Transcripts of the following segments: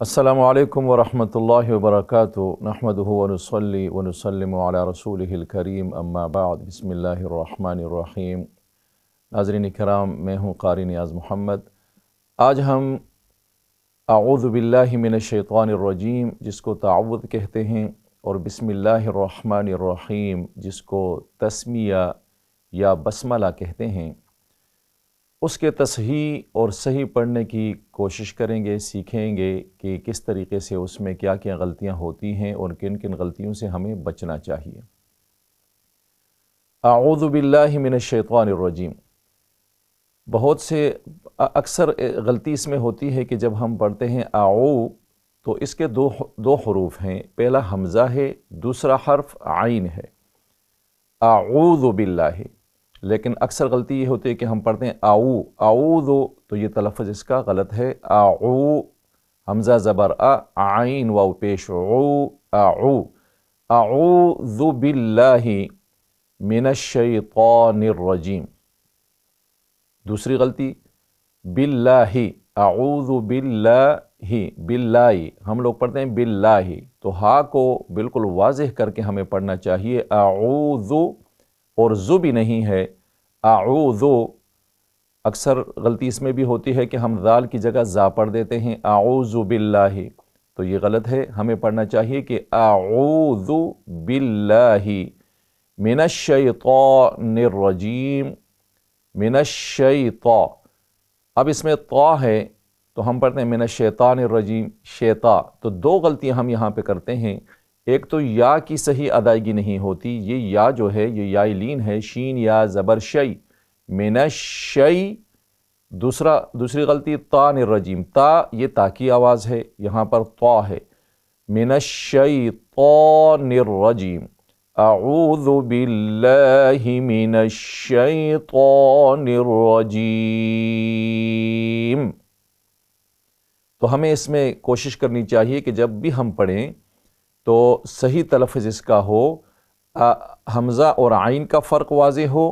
السلام علیکم ورحمۃ اللہ وبرکاتہ نحمدہ ونصلی ونسلم علی رسولہ الکریم اما بعد بسم اللہ الرحمن الرحیم۔ ناظرین کرام، میں ہوں قاری نیاز محمد۔ آج ہم اعوذ باللہ من الشیطان الرجیم جس کو تعوذ کہتے ہیں اور بسم اللہ الرحمن الرحیم جس کو تسمیہ یا بسملہ کہتے ہیں، اس کے تصحیح اور صحیح پڑھنے کی کوشش کریں گے، سیکھیں گے کہ کس طریقے سے اس میں کیا کیا غلطیاں ہوتی ہیں اور کن کن غلطیوں سے ہمیں بچنا چاہیے۔ اعوذ باللہ من الشیطان الرجیم، بہت سے اکثر غلطی اس میں ہوتی ہے کہ جب ہم پڑھتے ہیں اعو تو اس کے دو حروف ہیں، پہلا حمزہ ہے، دوسرا حرف عین ہے، اعوذ باللہ۔ لیکن اکثر غلطی یہ ہوتی ہے کہ ہم پڑھتے ہیں اعو اعوذ، تو یہ تلفظ اس کا غلط ہے۔ اعو حمزہ زبر عین واو پیش عو، اعو اعوذ باللہ من الشیطان الرجیم۔ دوسری غلطی باللہ، اعوذ باللہ، باللہ ہم لوگ پڑھتے ہیں باللہ، تو ہا کو بالکل واضح کر کے ہمیں پڑھنا چاہیے، اعوذ، اور ذو بھی نہیں ہے، اعوذ۔ اکثر غلطی اس میں بھی ہوتی ہے کہ ہم ذال کی جگہ زا پڑھ دیتے ہیں، اعوذ باللہ، تو یہ غلط ہے، ہمیں پڑھنا چاہیے کہ اعوذ باللہ من الشیطان الرجیم، من الشیطان۔ اب اس میں طا ہے تو ہم پڑھتے ہیں من الشیطان الرجیم، شیطا، تو دو غلطیاں ہم یہاں پہ کرتے ہیں۔ ایک تو یا کی صحیح ادائیگی نہیں ہوتی، یہ یا جو ہے یہ یا لین ہے، شین یا زبر شی، من الشی۔ دوسری غلطی طان الرجیم، تا یہ تا کی آواز ہے، یہاں پر طا ہے، من الشیطان الرجیم، اعوذ باللہ من الشیطان الرجیم۔ تو ہمیں اس میں کوشش کرنی چاہیے کہ جب بھی ہم پڑھیں تو صحیح تلفظ اس کا ہو، حمزہ اور عین کا فرق واضح ہو،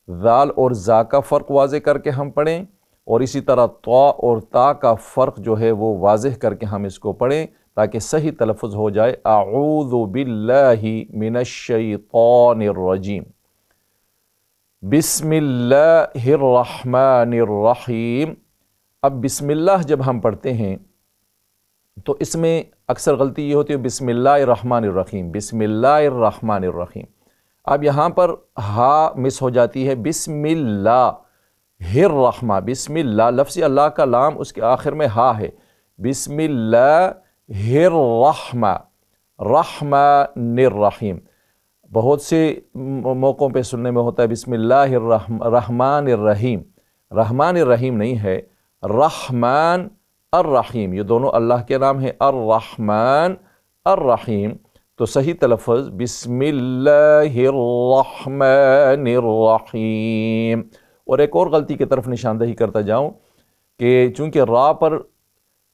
ذال اور زا کا فرق واضح کر کے ہم پڑھیں، اور اسی طرح طا اور تا کا فرق جو ہے وہ واضح کر کے ہم اس کو پڑھیں تاکہ صحیح تلفظ ہو جائے، اعوذ باللہ من الشیطان الرجیم۔ بسم اللہ الرحمن الرحیم۔ اب بسم اللہ جب ہم پڑھتے ہیں تو اس میں اکثر غلطی یہ ہوتی ہے بسم اللہ الرحمن الرحیم، بسم اللہ الرحمن الرحیم۔ اب یہاں پر ہا مس ہو جاتی ہے، بسم اللہ الرحمن، بسم اللہ لفظ اللہ کا لام اس کے آخر میں ہا ہے، بسم اللہ الرحمن رحمن الرحیم۔ بہت سے موقعوں پہ سننے میں ہوتا ہے بسم اللہ الرحمن الرحیم، رحمان الرحیم نہیں ہے، رحمان الرحیم، یہ دونوں اللہ کے نام ہیں، الرحمن الرحیم۔ تو صحیح تلفظ بسم اللہ الرحمن الرحیم۔ اور ایک اور غلطی کی طرف نشاندہی کرتا جاؤں کہ چونکہ را پر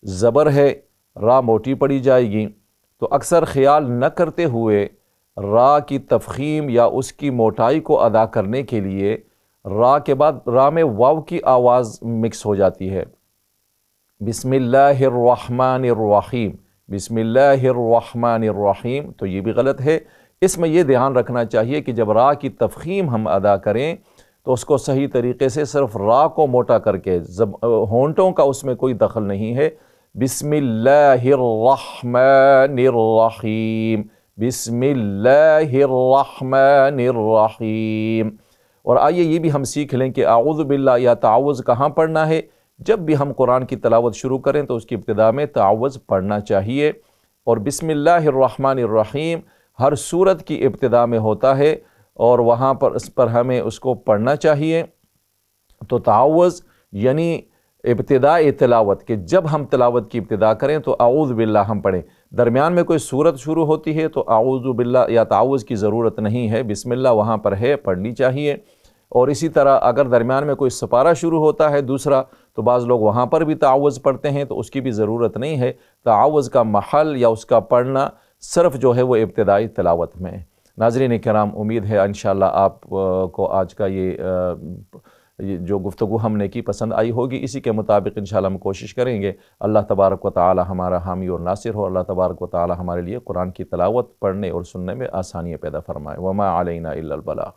زبر ہے، را موٹی پڑی جائے گی، تو اکثر خیال نہ کرتے ہوئے را کی تفخیم یا اس کی موٹائی کو ادا کرنے کے لیے را کے بعد را میں واو کی آواز مکس ہو جاتی ہے، بسم اللہ الرحمن الرحیم، بسم اللہ الرحمن الرحیم، تو یہ بھی غلط ہے۔ اس میں یہ دھیان رکھنا چاہیے کہ جب را کی تفخیم ہم ادا کریں تو اس کو صحیح طریقے سے صرف را کو موٹا کر کے، ہونٹوں کا اس میں کوئی دخل نہیں ہے، بسم اللہ الرحمن الرحیم، بسم اللہ الرحمن الرحیم۔ اور آئیے یہ بھی ہم سیکھ لیں کہ اعوذ باللہ یا تعوذ کہاں پڑھنا ہے۔ جب بھی ہم قرآن کی تلاوت شروع کریں تو اس کی ابتدا میں تعوذ پڑھنا چاہیے، اور بسم اللہ الرحمن الرحیم ہر سورت کی ابتدا میں ہوتا ہے اور وہاں پر اس پر ہمیں اس کو پڑھنا چاہیے۔ تو تعوذ یعنی ابتداء تلاوت، کہ جب ہم تلاوت کی ابتدا کریں تو اعوذ باللہ ہم پڑھیں، درمیان میں کوئی سورت شروع ہوتی ہے تو اعوذ باللہ یا تعوذ کی ضرورت نہیں ہے، بسم اللہ وہاں پر ہے، پڑھنی چاہیے۔ اور اسی طرح اگر درمیان میں کوئی سپارہ شروع ہوتا ہے دوسرا تو بعض لوگ وہاں پر بھی تعوذ پڑھتے ہیں، تو اس کی بھی ضرورت نہیں ہے۔ تعوذ کا محل یا اس کا پڑھنا صرف جو ہے وہ ابتدائی تلاوت میں ہے۔ ناظرین کرام، امید ہے انشاءاللہ آپ کو آج کا یہ جو گفتگو ہم نے کی پسند آئی ہوگی، اسی کے مطابق انشاءاللہ ہم کوشش کریں گے۔ اللہ تبارک و تعالی ہمارا حامی اور ناصر ہو۔ اللہ تبارک و تعالی ہمارے لیے قرآن کی تلاوت، پڑھنے اور سننے میں آسانیاں پیدا فرمائے۔ وما علینا الا البلاغ۔